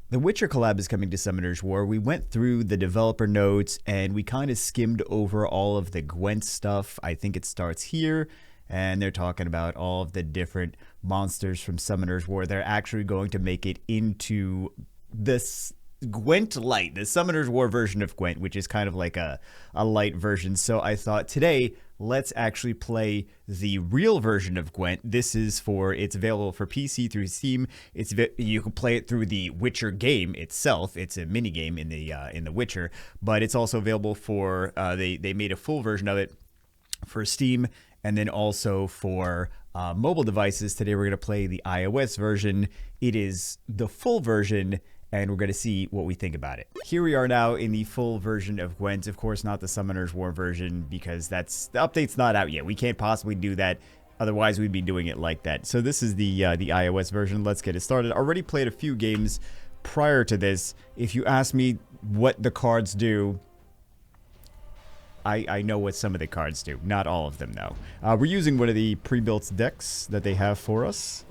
The Witcher collab is coming to Summoner's War. We went through the developer notes and we kind of skimmed over all of the Gwent stuff. I think it starts here, and they're talking about all of the different monsters from Summoner's War. They're actually going to make it into this Gwent Light, the Summoner's War version of Gwent, which is kind of like a light version. So I thought today, let's actually play the real version of Gwent. It's available for PC through Steam. You can play it through the Witcher game itself. It's a mini game in the Witcher, but it's also available for they made a full version of it for Steam, and then also for mobile devices. Today we're going to play the iOS version. It is the full version, and we're going to see what we think about it. Here we are now in the full version of Gwent. Of course, not the Summoner's War version, because the update's not out yet. We can't possibly do that. Otherwise, we'd be doing it like that. So this is the iOS version. Let's get it started. Already played a few games prior to this. If you ask me what the cards do, I know what some of the cards do. Not all of them, though. We're using one of the pre-built decks that they have for us.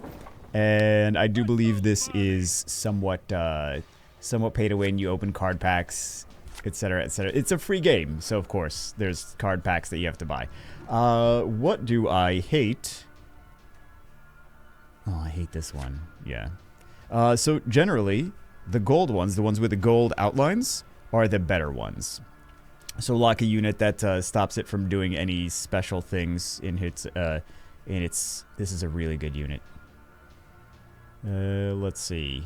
And I do believe this is somewhat pay to win. You open card packs, etc., etc. It's a free game, so of course there's card packs that you have to buy. What do I hate? Oh, I hate this one. Yeah. So generally, the gold ones, the ones with the gold outlines, are the better ones. So lock a unit that stops it from doing any special things in its. This is a really good unit. Let's see.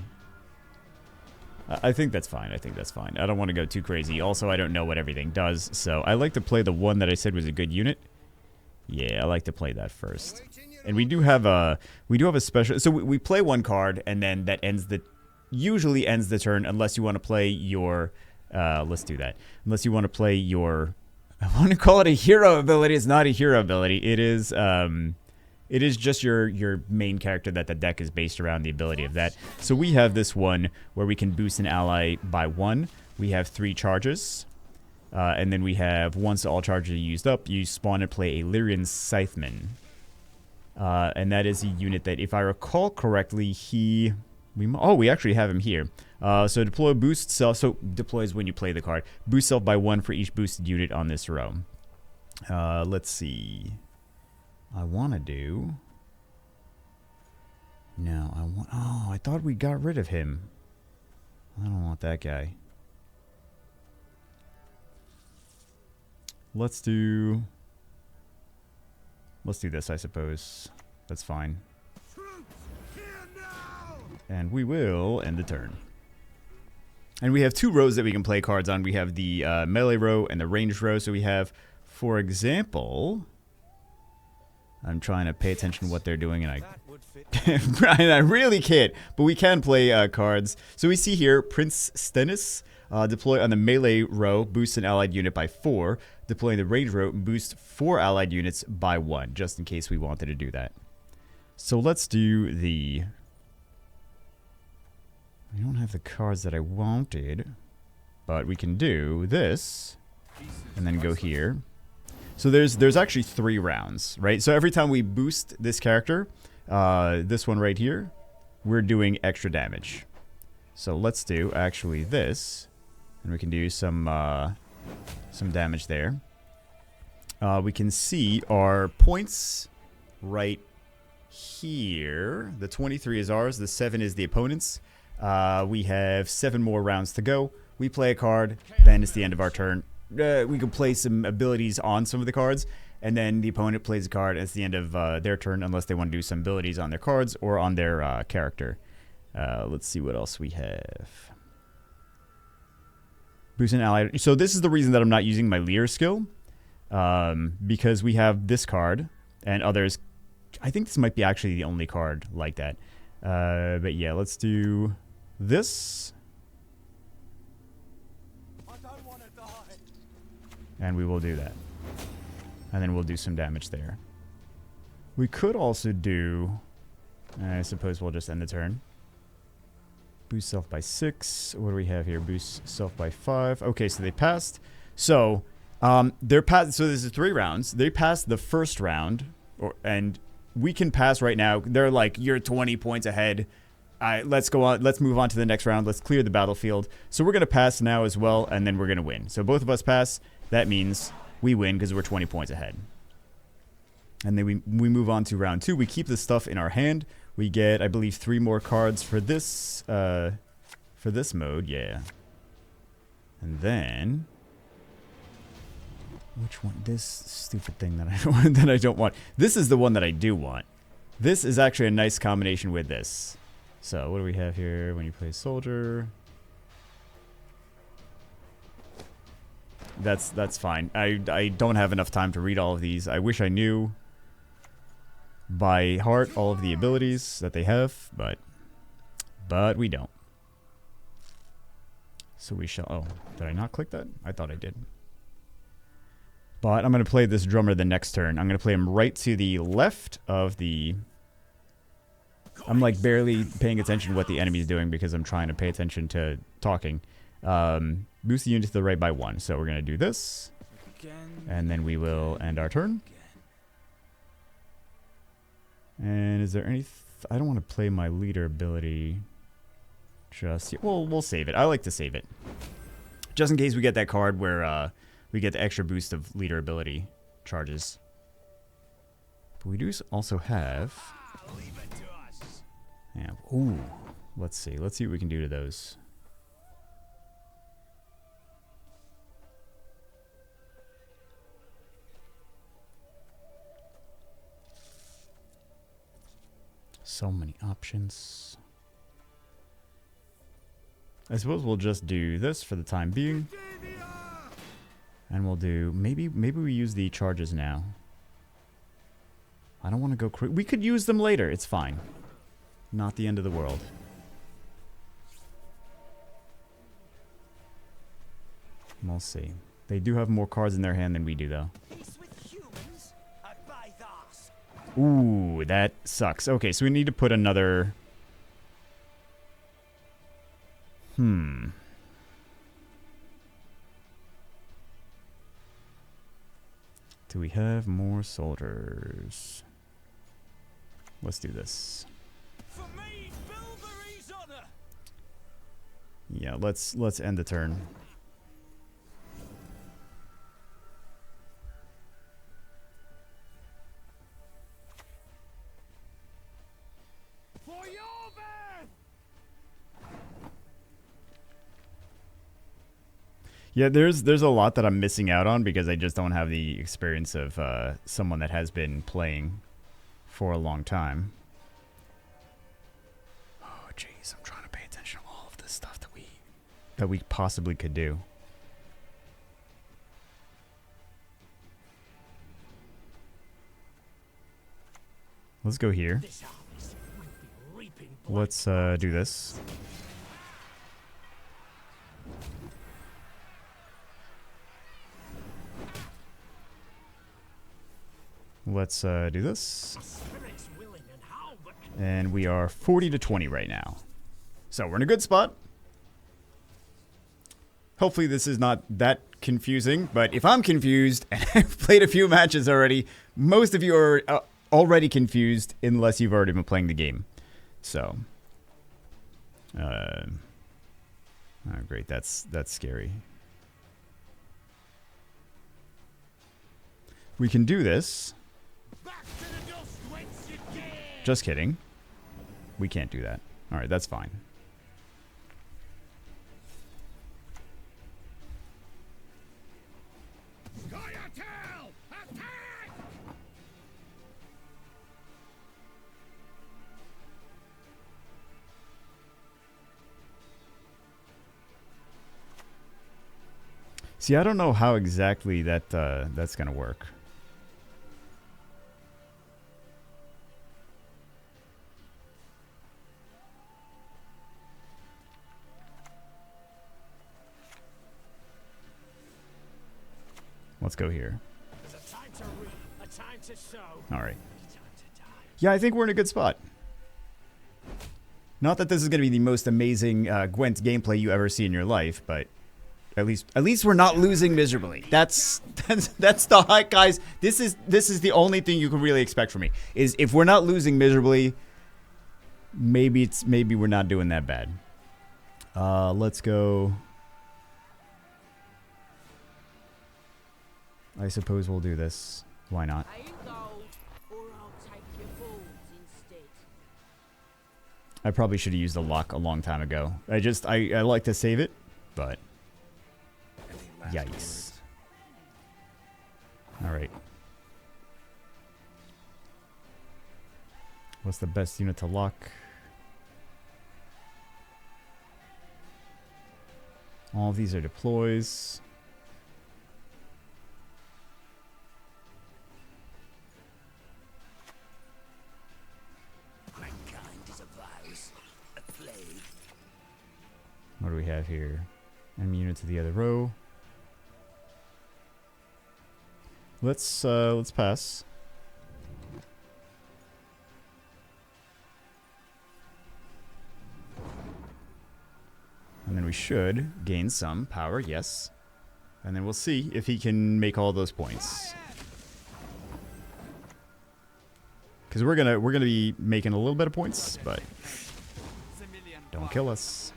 I think that's fine. I don't want to go too crazy. Also, I don't know what everything does, so I like to play the one that I said was a good unit. Yeah, I like to play that first. And we do have a special. So we play one card, and then that usually ends the turn, unless you want to play your. Let's do that. Unless you want to play your. I want to call it a hero ability. It's not a hero ability. It is. It is just your main character that the deck is based around, the ability of that. So we have this one where we can boost an ally by 1. We have 3 charges. And then we have, once all charges are used up, you spawn and play a Lyrian Scytheman. And that is a unit that, if I recall correctly, we actually have him here. So deploy boost self. So deploys when you play the card. Boost self by 1 for each boosted unit on this row. Let's see. I want to do... No, I thought we got rid of him. I don't want that guy. Let's do this, I suppose. That's fine. And we will end the turn. And we have 2 rows that we can play cards on. We have the melee row and the ranged row. So we have, for example... I'm trying to pay attention to what they're doing, and I really can't. But we can play cards. So we see here, Prince Stennis, deploy on the melee row, boost an allied unit by 4. Deploying the range row, boost 4 allied units by 1, just in case we wanted to do that. So let's do the... I don't have the cards that I wanted, but we can do this, and then go here. So there's actually 3 rounds, right? So every time we boost this character, this one right here, we're doing extra damage. So let's do actually this, and we can do some damage there. We can see our points right here. The 23 is ours. The 7 is the opponent's. We have 7 more rounds to go. We play a card, then it's the end of our turn. We can play some abilities on some of the cards, and then the opponent plays a card, and it's the end of their turn, unless they want to do some abilities on their cards or on their character. Let's see what else we have. Boost an ally. So this is the reason that I'm not using my Leer skill, because we have this card and others. I think this might be actually the only card like that. But yeah, let's do this. And we will do that. And then we'll do some damage there. We could also do... I suppose we'll just end the turn. Boost self by 6. What do we have here? Boost self by 5. Okay, so they passed. So, they're passed. So this is 3 rounds. They passed the first round. And we can pass right now. They're like, you're 20 points ahead. All right, let's go on. Let's move on to the next round. Let's clear the battlefield. So we're going to pass now as well, and then we're going to win. So both of us pass. That means we win because we're 20 points ahead. And then we move on to round 2. We keep the stuff in our hand. We get, I believe, 3 more cards for this mode. Yeah. And then... which one? This stupid thing that I don't want. This is the one that I do want. This is actually a nice combination with this. So what do we have here when you play soldier? That's fine. I don't have enough time to read all of these. I wish I knew by heart all of the abilities that they have, but we don't. So we shall... oh, did I not click that? I thought I did. But I'm going to play this drummer the next turn. I'm going to play him right to the left of the... I'm like barely paying attention to what the enemy's doing because I'm trying to pay attention to talking. Boost the unit to the right by 1. So we're going to do this. And then we will end our turn. And is there any... I don't want to play my leader ability just yet. Well, we'll save it. I like to save it. Just in case we get that card where we get the extra boost of leader ability charges. But we do also have... yeah. Ooh. Let's see. Let's see what we can do to those. So many options. I suppose we'll just do this for the time being. And we'll do... maybe we use the charges now. I don't want to go... we could use them later. It's fine. Not the end of the world. We'll see. They do have more cards in their hand than we do, though. Ooh, that sucks. Okay, so we need to put another... do we have more soldiers? Let's do this. Yeah, let's end the turn. Yeah, there's a lot that I'm missing out on because I just don't have the experience of someone that has been playing for a long time. Oh, jeez, I'm trying to pay attention to all of this stuff that we possibly could do. Let's go here. Let's do this. Let's do this. And we are 40 to 20 right now. So we're in a good spot. Hopefully this is not that confusing, but if I'm confused, and I've played a few matches already, most of you are already confused unless you've already been playing the game. So, oh great, that's scary. We can do this. Just kidding. We can't do that. Alright, that's fine. See, I don't know how exactly that's gonna work. Let's go here. All right. Yeah, I think we're in a good spot. Not that this is going to be the most amazing Gwent gameplay you ever see in your life, but at least we're not losing miserably. That's the high, guys. This is the only thing you can really expect from me is if we're not losing miserably, maybe we're not doing that bad. Let's go. I suppose we'll do this. Why not? I probably should have used the lock a long time ago. I like to save it, but yikes. Alright. What's the best unit to lock? All of these are deploys. What do we have here? Enemy unit to the other row. Let's pass. And then we should gain some power, yes. And then we'll see if he can make all those points. Because we're gonna be making a little bit of points, but don't kill us.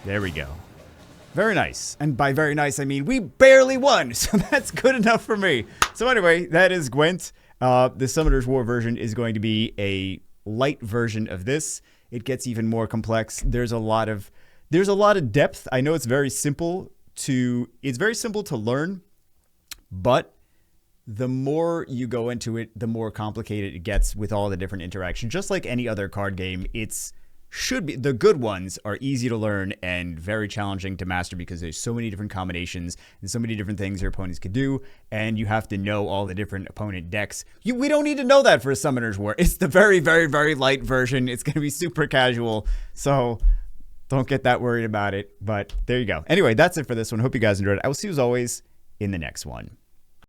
There we go. Very nice. And by very nice, I mean we barely won. So that's good enough for me. So anyway, that is Gwent. The Summoner's War version is going to be a light version of this. It gets even more complex. There's a lot of depth. I know it's very simple to learn, but the more you go into it, the more complicated it gets with all the different interactions. Just like any other card game, the good ones are easy to learn and very challenging to master because there's so many different combinations and so many different things your opponents could do, and you have to know all the different opponent decks. We don't need to know that for a Summoner's War. It's the very, very, very light version. It's going to be super casual, so don't get that worried about it. But there you go. Anyway, that's it for this one. Hope you guys enjoyed it. I will see you as always in the next one.